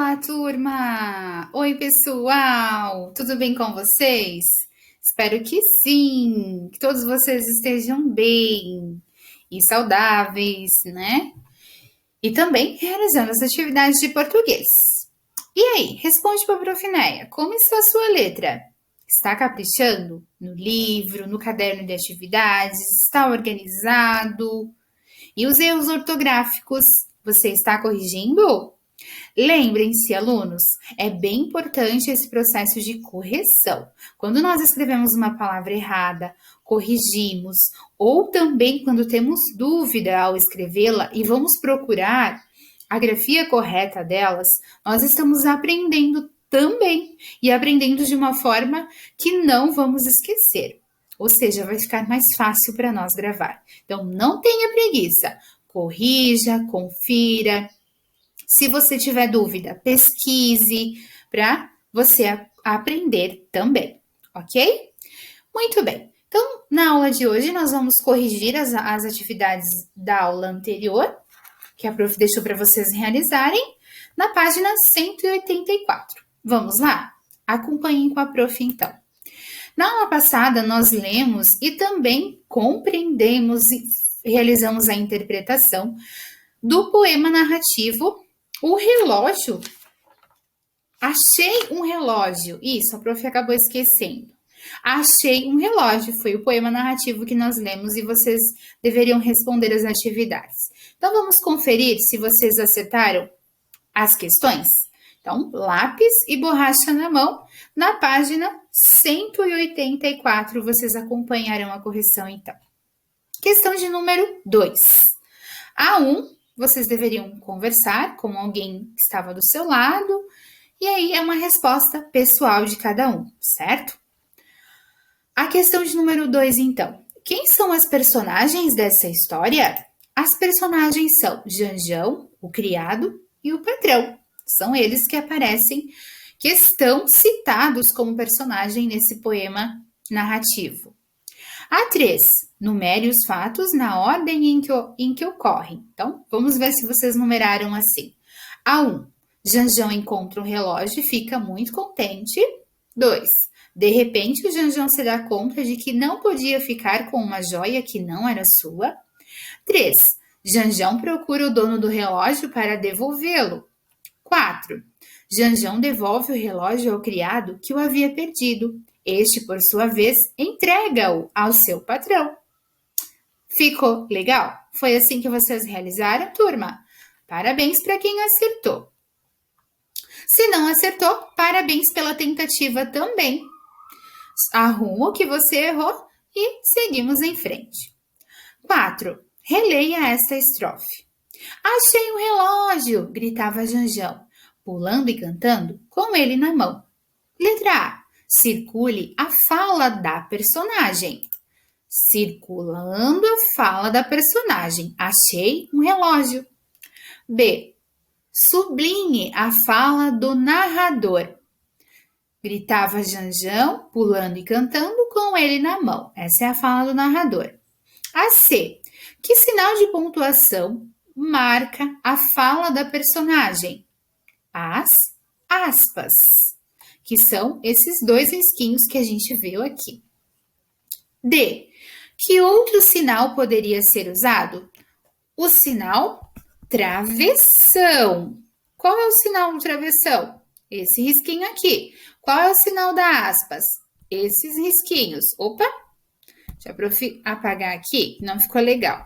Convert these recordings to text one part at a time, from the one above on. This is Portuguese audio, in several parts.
Olá, turma! Oi, pessoal! Tudo bem com vocês? Espero que sim, que todos vocês estejam bem e saudáveis, né? E também realizando as atividades de português. E aí, responde para a Profinéia, como está a sua letra? Está caprichando no livro, no caderno de atividades? Está organizado? E os erros ortográficos, você está corrigindo? Lembrem-se, alunos, é bem importante esse processo de correção. Quando nós escrevemos uma palavra errada, corrigimos, ou também quando temos dúvida ao escrevê-la e vamos procurar a grafia correta delas, nós estamos aprendendo também e aprendendo de uma forma que não vamos esquecer. Ou seja, vai ficar mais fácil para nós gravar. Então, não tenha preguiça. Corrija, confira, se você tiver dúvida, pesquise para você aprender também, ok? Muito bem. Então, na aula de hoje, nós vamos corrigir as atividades da aula anterior, que a prof deixou para vocês realizarem, na página 184. Vamos lá? Acompanhem com a prof, então. Na aula passada, nós lemos e também compreendemos e realizamos a interpretação do poema narrativo O Relógio. Achei um relógio. Isso, a prof acabou esquecendo. Achei um relógio. Foi o poema narrativo que nós lemos e vocês deveriam responder as atividades. Então, vamos conferir se vocês acertaram as questões? Então, lápis e borracha na mão. Na página 184, vocês acompanharão a correção, então. Questão de número 2. A1, vocês deveriam conversar com alguém que estava do seu lado, e aí é uma resposta pessoal de cada um, certo? A questão de número 2, então. Quem são as personagens dessa história? As personagens são Janjão, o criado, e o patrão. São eles que aparecem, que estão citados como personagem nesse poema narrativo. A3, numere os fatos na ordem em que ocorrem. Então, vamos ver se vocês numeraram assim. A1, Janjão encontra um relógio e fica muito contente. 2, de repente o Janjão se dá conta de que não podia ficar com uma joia que não era sua. 3, Janjão procura o dono do relógio para devolvê-lo. 4, Janjão devolve o relógio ao criado que o havia perdido. Este, por sua vez, entrega-o ao seu patrão. Ficou legal? Foi assim que vocês realizaram, turma? Parabéns para quem acertou. Se não acertou, parabéns pela tentativa também. Arruma o que você errou e seguimos em frente. 4. Releia esta estrofe. Achei um relógio, gritava Janjão, pulando e cantando com ele na mão. Letra A. Circule a fala da personagem. Circulando a fala da personagem. Achei um relógio. B. Sublinhe a fala do narrador. Gritava Janjão, pulando e cantando com ele na mão. Essa é a fala do narrador. A C. Que sinal de pontuação marca a fala da personagem? As aspas, que são esses dois risquinhos que a gente viu aqui. D. Que outro sinal poderia ser usado? O sinal travessão. Qual é o sinal do travessão? Esse risquinho aqui. Qual é o sinal da aspas? Esses risquinhos. Opa! Deixa eu apagar aqui, não ficou legal.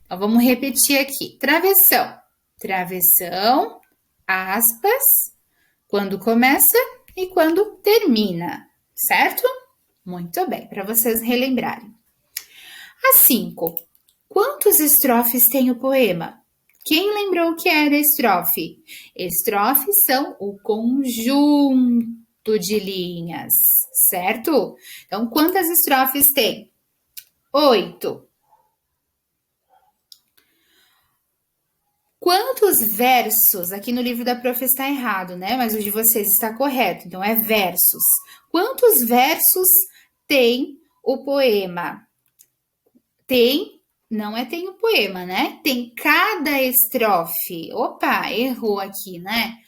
Então, vamos repetir aqui. Travessão. Travessão, aspas, quando começa e quando termina, certo? Muito bem, para vocês relembrarem. A 5. Quantos estrofes tem o poema? Quem lembrou o que era estrofe? Estrofes são o conjunto de linhas, certo? Então, quantas estrofes tem? 8. Quantos versos? Aqui no livro da prof está errado, né? Mas o de vocês está correto. Então, é versos. Quantos versos tem o poema? Tem o poema, né? Tem cada estrofe. Opa, errou aqui, né?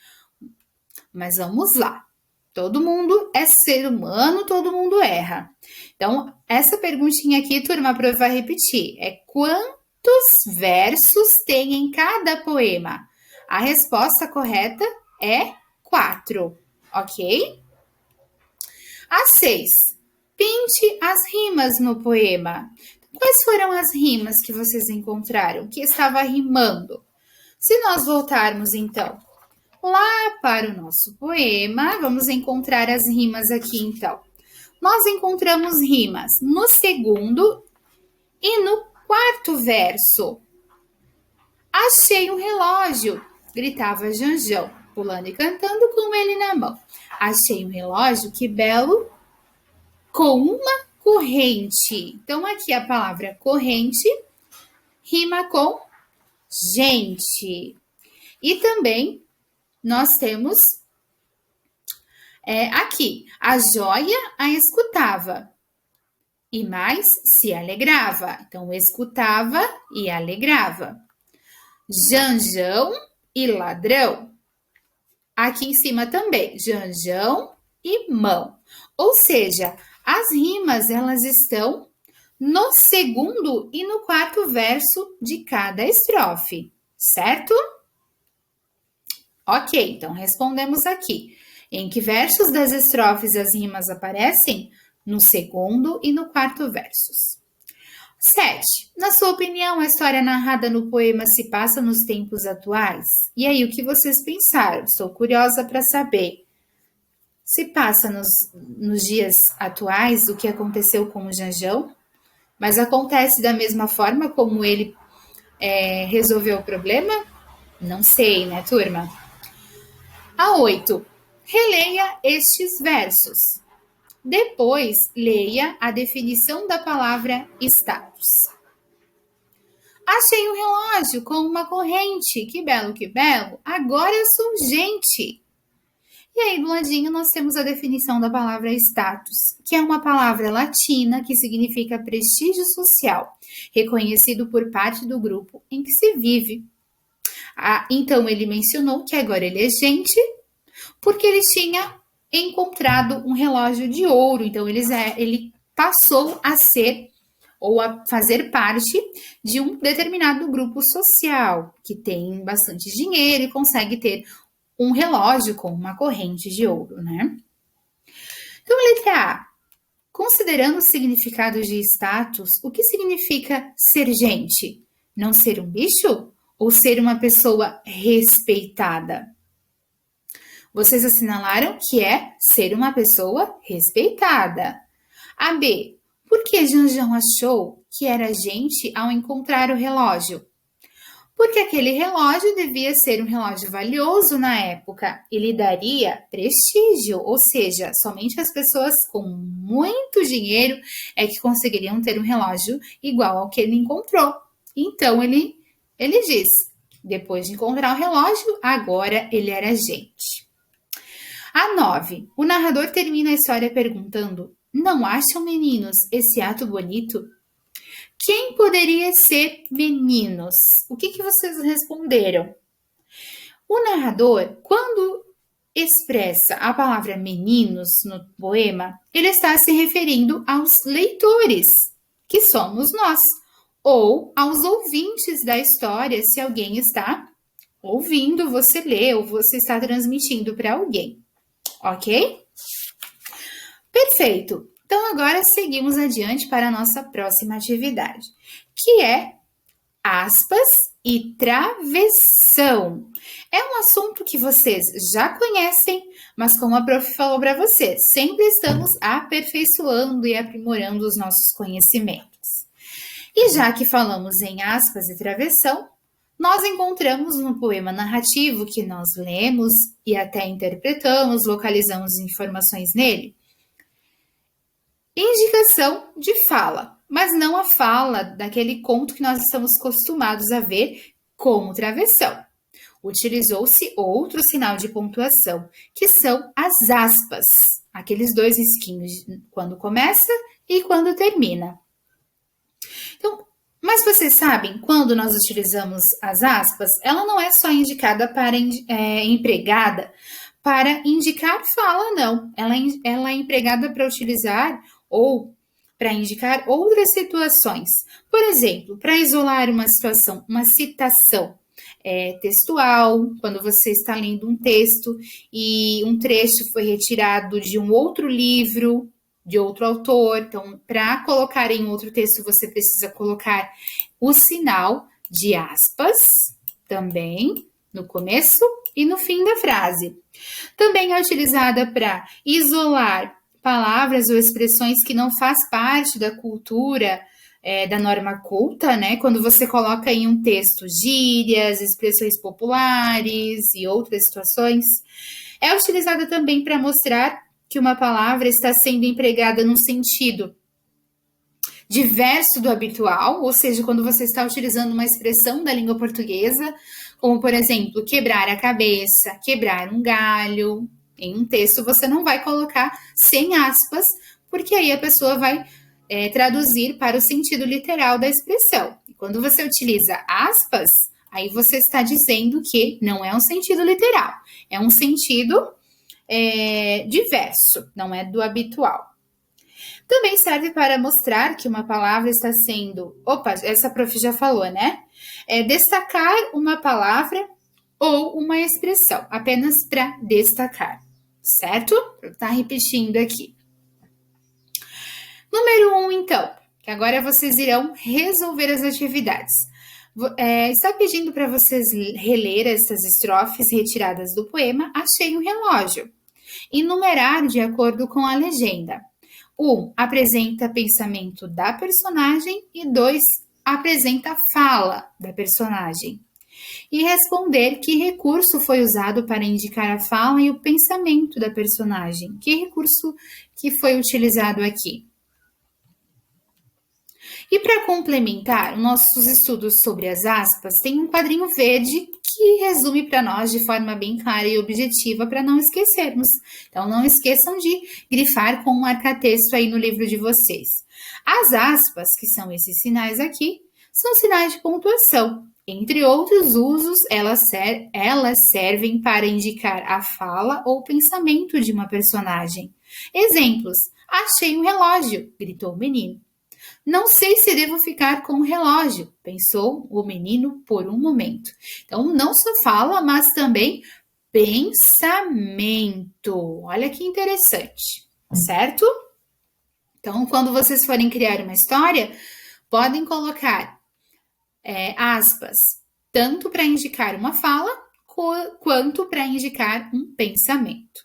Mas vamos lá. Todo mundo é ser humano, todo mundo erra. Então, essa perguntinha aqui, turma, a prova vai repetir. É quantos versos tem em cada poema? A resposta correta é 4, ok? A 6. Pinte as rimas no poema. Quais foram as rimas que vocês encontraram? Que estava rimando? Se nós voltarmos, então, lá para o nosso poema, vamos encontrar as rimas aqui, então. Nós encontramos rimas no segundo e no quarto verso. Achei um relógio, gritava Janjão, pulando e cantando com ele na mão. Achei um relógio, que belo, com uma corrente. Então, aqui a palavra corrente rima com gente. E também nós temos aqui, a joia a escutava e mais se alegrava. Então, escutava e alegrava. Janjão e ladrão. Aqui em cima também, janjão e mão. Ou seja, as rimas elas estão no segundo e no quarto verso de cada estrofe, certo? Ok, então respondemos aqui. Em que versos das estrofes as rimas aparecem? No segundo e no quarto versos. 7. Na sua opinião, a história narrada no poema se passa nos tempos atuais? E aí, o que vocês pensaram? Estou curiosa para saber. Se passa nos dias atuais o que aconteceu com o Janjão? Mas acontece da mesma forma como ele resolveu o problema? Não sei, né, turma? A 8. Releia estes versos. Depois, leia a definição da palavra status. Achei um relógio com uma corrente. Que belo, que belo. Agora sou gente. E aí, do ladinho, nós temos a definição da palavra status, que é uma palavra latina que significa prestígio social, reconhecido por parte do grupo em que se vive. Então, ele mencionou que agora ele é gente, porque ele tinha encontrado um relógio de ouro. Então, ele passou a ser ou a fazer parte de um determinado grupo social que tem bastante dinheiro e consegue ter um relógio com uma corrente de ouro, né? Então, letra A. Considerando o significado de status, o que significa ser gente? Não ser um bicho? Ou ser uma pessoa respeitada? Vocês assinalaram que é ser uma pessoa respeitada. A B. Por que Janjão achou que era gente ao encontrar o relógio? Porque aquele relógio devia ser um relógio valioso na época e lhe daria prestígio, ou seja, somente as pessoas com muito dinheiro é que conseguiriam ter um relógio igual ao que ele encontrou. Então, ele diz, depois de encontrar o relógio, agora ele era gente. A 9. O narrador termina a história perguntando: não acham, meninos, esse ato bonito? Quem poderia ser meninos? O que vocês responderam? O narrador, quando expressa a palavra meninos no poema, ele está se referindo aos leitores, que somos nós, ou aos ouvintes da história, se alguém está ouvindo você ler ou você está transmitindo para alguém. Ok? Perfeito! Então, agora seguimos adiante para a nossa próxima atividade, que é aspas e travessão. É um assunto que vocês já conhecem, mas como a prof falou para vocês, sempre estamos aperfeiçoando e aprimorando os nossos conhecimentos. E já que falamos em aspas e travessão, nós encontramos no poema narrativo que nós lemos e até interpretamos, localizamos informações nele, indicação de fala, mas não a fala daquele conto que nós estamos acostumados a ver como travessão. Utilizou-se outro sinal de pontuação, que são as aspas, aqueles dois risquinhos quando começa e quando termina. Então, mas vocês sabem, quando nós utilizamos as aspas, ela não é só indicada para empregada para indicar fala, não. Ela é empregada para utilizar ou para indicar outras situações. Por exemplo, para isolar uma situação, uma citação textual, quando você está lendo um texto e um trecho foi retirado de um outro livro, de outro autor. Então, para colocar em outro texto, você precisa colocar o sinal de aspas também no começo e no fim da frase. Também é utilizada para isolar palavras ou expressões que não faz parte da cultura da norma culta, né? Quando você coloca em um texto gírias, expressões populares e outras situações. É utilizada também para mostrar que uma palavra está sendo empregada num sentido diverso do habitual, ou seja, quando você está utilizando uma expressão da língua portuguesa, como, por exemplo, quebrar a cabeça, quebrar um galho. Em um texto, você não vai colocar sem aspas, porque aí a pessoa vai traduzir para o sentido literal da expressão. E quando você utiliza aspas, aí você está dizendo que não é um sentido literal, é um sentido diverso, não é do habitual. Também serve para mostrar que uma palavra está sendo... Opa, essa prof já falou, né? Destacar uma palavra ou uma expressão, apenas para destacar, certo? Vou estar repetindo aqui. Número 1, então, que agora vocês irão resolver as atividades. Está pedindo para vocês reler essas estrofes retiradas do poema Achei um Relógio e numerar de acordo com a legenda. 1. Apresenta pensamento da personagem e 2. Apresenta a fala da personagem. E responder que recurso foi usado para indicar a fala e o pensamento da personagem. Que recurso que foi utilizado aqui? E para complementar nossos estudos sobre as aspas, tem um quadrinho verde que resume para nós de forma bem clara e objetiva para não esquecermos. Então, não esqueçam de grifar com um marca-texto aí no livro de vocês. As aspas, que são esses sinais aqui, são sinais de pontuação. Entre outros usos, elas servem para indicar a fala ou pensamento de uma personagem. Exemplos: achei um relógio, gritou o menino. Não sei se devo ficar com o relógio, pensou o menino por um momento. Então, não só fala, mas também pensamento. Olha que interessante, certo? Então, quando vocês forem criar uma história, podem colocar aspas, tanto para indicar uma fala, quanto para indicar um pensamento.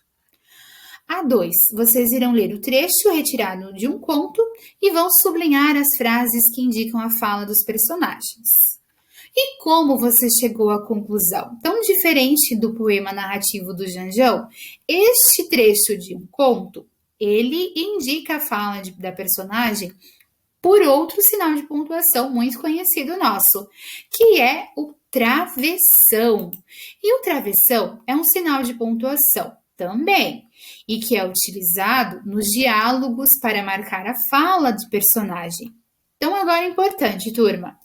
A2, vocês irão ler o trecho retirado de um conto e vão sublinhar as frases que indicam a fala dos personagens. E como você chegou à conclusão? Tão diferente do poema narrativo do Janjão, este trecho de um conto, ele indica a fala da personagem por outro sinal de pontuação muito conhecido nosso, que é o travessão. E o travessão é um sinal de pontuação também, e que é utilizado nos diálogos para marcar a fala do personagem. Então, agora é importante, turma.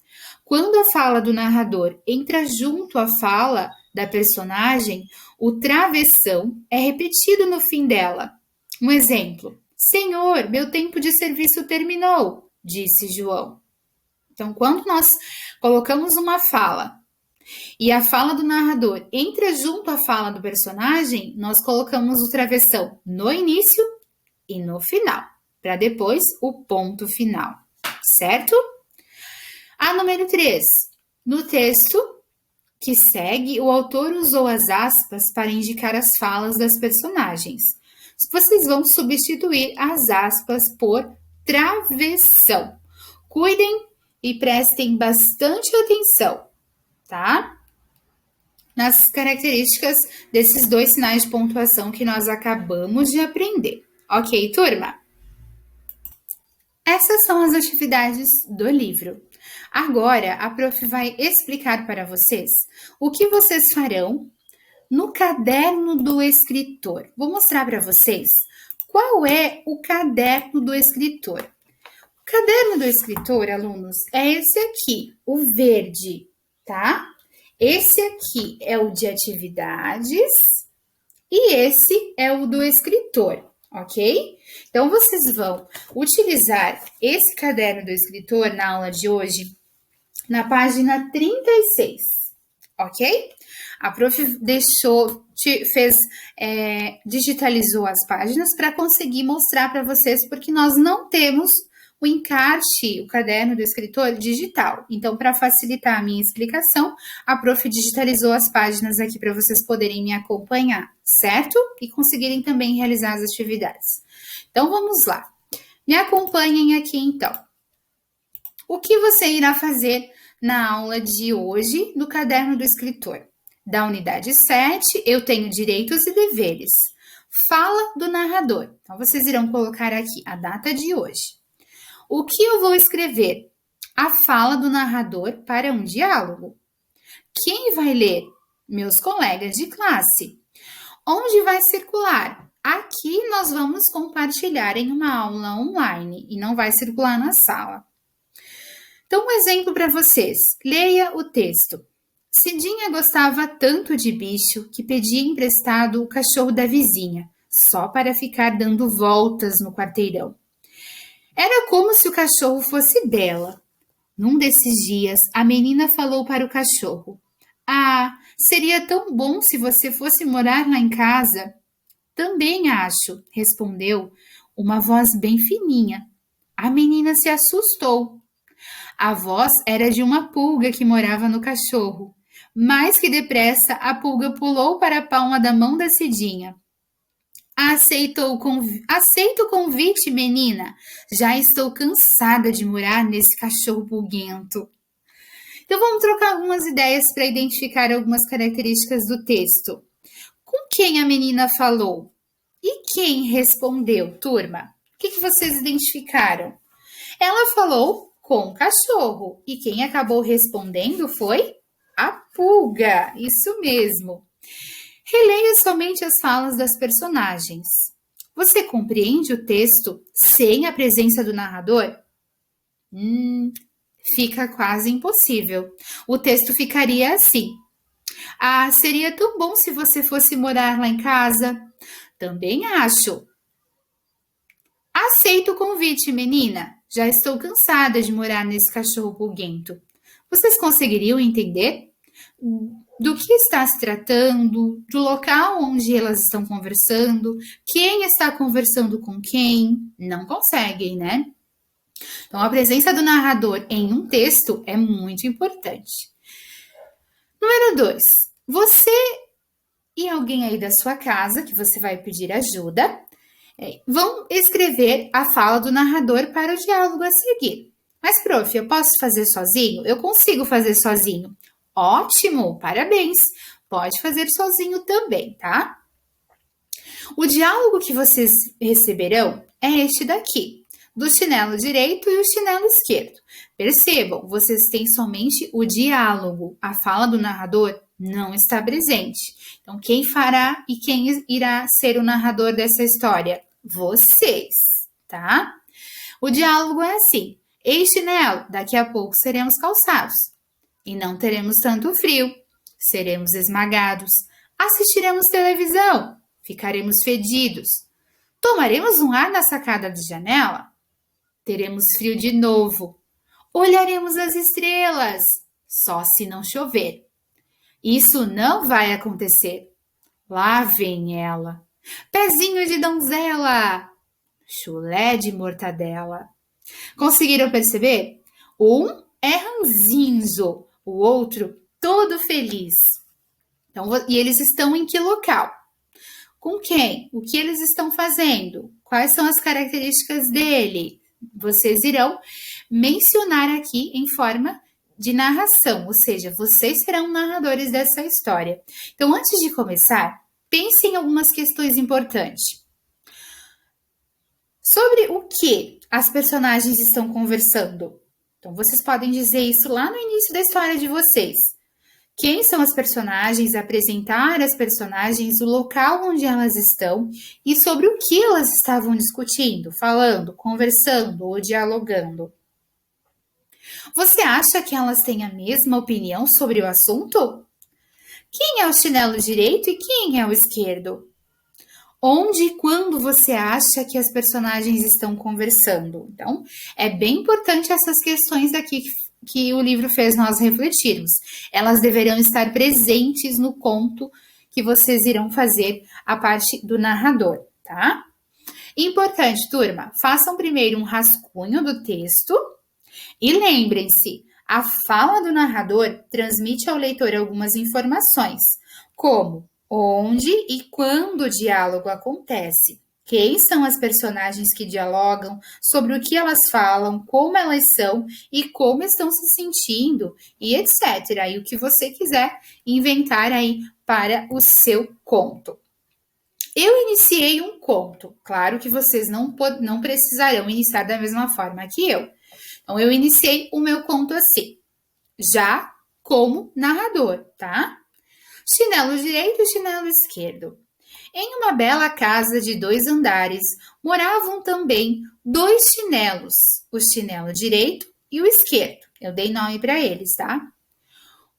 Quando a fala do narrador entra junto à fala da personagem, o travessão é repetido no fim dela. Um exemplo: Senhor, meu tempo de serviço terminou, disse João. Então, quando nós colocamos uma fala e a fala do narrador entra junto à fala do personagem, nós colocamos o travessão no início e no final, para depois o ponto final, certo? A número 3. No texto que segue, o autor usou as aspas para indicar as falas das personagens. Vocês vão substituir as aspas por travessão. Cuidem e prestem bastante atenção, tá? Nas características desses dois sinais de pontuação que nós acabamos de aprender. Ok, turma? Essas são as atividades do livro. Agora, a prof vai explicar para vocês o que vocês farão no caderno do escritor. Vou mostrar para vocês qual é o caderno do escritor. O caderno do escritor, alunos, é esse aqui, o verde, tá? Esse aqui é o de atividades e esse é o do escritor, ok? Então, vocês vão utilizar esse caderno do escritor na aula de hoje, na página 36, ok? A prof digitalizou as páginas para conseguir mostrar para vocês, porque nós não temos o encarte, o caderno do escritor digital. Então, para facilitar a minha explicação, a prof digitalizou as páginas aqui para vocês poderem me acompanhar, certo? E conseguirem também realizar as atividades. Então, vamos lá. Me acompanhem aqui, então. O que você irá fazer na aula de hoje do caderno do escritor? Da unidade 7, eu tenho direitos e deveres. Fala do narrador. Então, vocês irão colocar aqui a data de hoje. O que eu vou escrever? A fala do narrador para um diálogo. Quem vai ler? Meus colegas de classe. Onde vai circular? Aqui nós vamos compartilhar em uma aula online e não vai circular na sala. Então, um exemplo para vocês. Leia o texto. Cidinha gostava tanto de bicho que pedia emprestado o cachorro da vizinha, só para ficar dando voltas no quarteirão. Era como se o cachorro fosse dela. Num desses dias, a menina falou para o cachorro: "Ah, seria tão bom se você fosse morar lá em casa." "Também acho", respondeu uma voz bem fininha. A menina se assustou. A voz era de uma pulga que morava no cachorro. Mais que depressa, a pulga pulou para a palma da mão da Cidinha. Aceito o convite, menina. Já estou cansada de morar nesse cachorro pulguento. Então, vamos trocar algumas ideias para identificar algumas características do texto. Com quem a menina falou? E quem respondeu, turma? O que vocês identificaram? Ela falou com o cachorro. E quem acabou respondendo foi a pulga. Isso mesmo. Releia somente as falas das personagens. Você compreende o texto sem a presença do narrador? Fica quase impossível. O texto ficaria assim: "Ah, seria tão bom se você fosse morar lá em casa." "Também acho." "Aceito o convite, menina. Já estou cansada de morar nesse cachorro pulguento." Vocês conseguiriam entender do que está se tratando, do local onde elas estão conversando, quem está conversando com quem? Não conseguem, né? Então, a presença do narrador em um texto é muito importante. Número 2. Você e alguém aí da sua casa, que você vai pedir ajuda, vão escrever a fala do narrador para o diálogo a seguir. Mas, prof, eu posso fazer sozinho? Eu consigo fazer sozinho. Ótimo, parabéns! Pode fazer sozinho também, tá? O diálogo que vocês receberão é este daqui, do chinelo direito e o chinelo esquerdo. Percebam, vocês têm somente o diálogo, a fala do narrador não está presente. Então, quem fará e quem irá ser o narrador dessa história? Vocês, tá? O diálogo é assim: "Ei, chinelo, daqui a pouco seremos calçados. E não teremos tanto frio. Seremos esmagados. Assistiremos televisão. Ficaremos fedidos. Tomaremos um ar na sacada de janela. Teremos frio de novo. Olharemos as estrelas. Só se não chover. Isso não vai acontecer. Lá vem ela. Pezinho de donzela. Chulé de mortadela." Conseguiram perceber? Um é ranzinzo, o outro todo feliz. Então, e eles estão em que local? Com quem? O que eles estão fazendo? Quais são as características dele? Vocês irão mencionar aqui em forma de narração, ou seja, vocês serão narradores dessa história. Então, antes de começar, pense em algumas questões importantes. Sobre o que as personagens estão conversando? Então, vocês podem dizer isso lá no início da história de vocês. Quem são as personagens, apresentar as personagens, o local onde elas estão e sobre o que elas estavam discutindo, falando, conversando ou dialogando. Você acha que elas têm a mesma opinião sobre o assunto? Quem é o chinelo direito e quem é o esquerdo? Onde e quando você acha que as personagens estão conversando? Então, é bem importante essas questões aqui que o livro fez nós refletirmos. Elas deverão estar presentes no conto que vocês irão fazer a parte do narrador, tá? Importante, turma, façam primeiro um rascunho do texto e lembrem-se, a fala do narrador transmite ao leitor algumas informações, como onde e quando o diálogo acontece, quem são as personagens que dialogam, sobre o que elas falam, como elas são e como estão se sentindo e etc. E o que você quiser inventar aí para o seu conto. Eu iniciei um conto. Claro que vocês não precisarão iniciar da mesma forma que eu. Então, eu iniciei o meu conto assim, já como narrador, tá? Chinelo direito e chinelo esquerdo. Em uma bela casa de 2 andares, moravam também 2 chinelos, o chinelo direito e o esquerdo. Eu dei nome para eles, tá?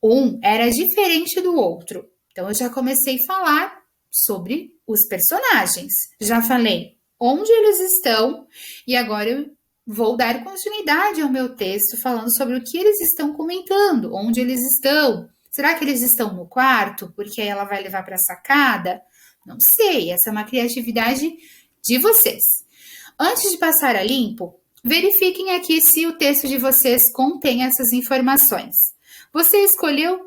Um era diferente do outro. Então, eu já comecei a falar sobre os personagens. Já falei onde eles estão e agora eu vou dar continuidade ao meu texto falando sobre o que eles estão comentando, onde eles estão. Será que eles estão no quarto? Porque aí ela vai levar para a sacada? Não sei, essa é uma criatividade de vocês. Antes de passar a limpo, verifiquem aqui se o texto de vocês contém essas informações. Você escolheu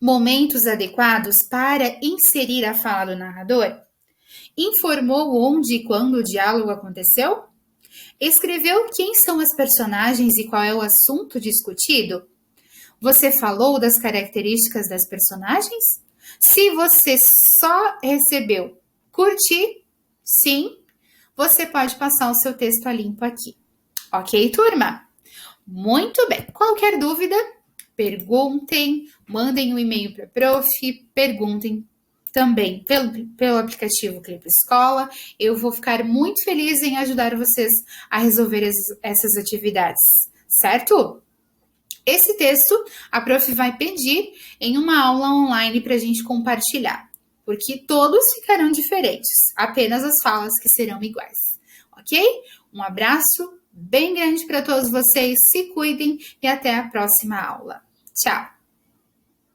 momentos adequados para inserir a fala do narrador? Informou onde e quando o diálogo aconteceu? Escreveu quem são as personagens e qual é o assunto discutido? Você falou das características das personagens? Se você só recebeu curtir, sim, você pode passar o seu texto a limpo aqui. Ok, turma? Muito bem. Qualquer dúvida, perguntem, mandem um e-mail para a prof, perguntem também pelo aplicativo Clipe Escola. Eu vou ficar muito feliz em ajudar vocês a resolver essas atividades, certo? Esse texto a prof vai pedir em uma aula online para a gente compartilhar, porque todos ficarão diferentes, apenas as falas que serão iguais, ok? Um abraço bem grande para todos vocês, se cuidem e até a próxima aula. Tchau!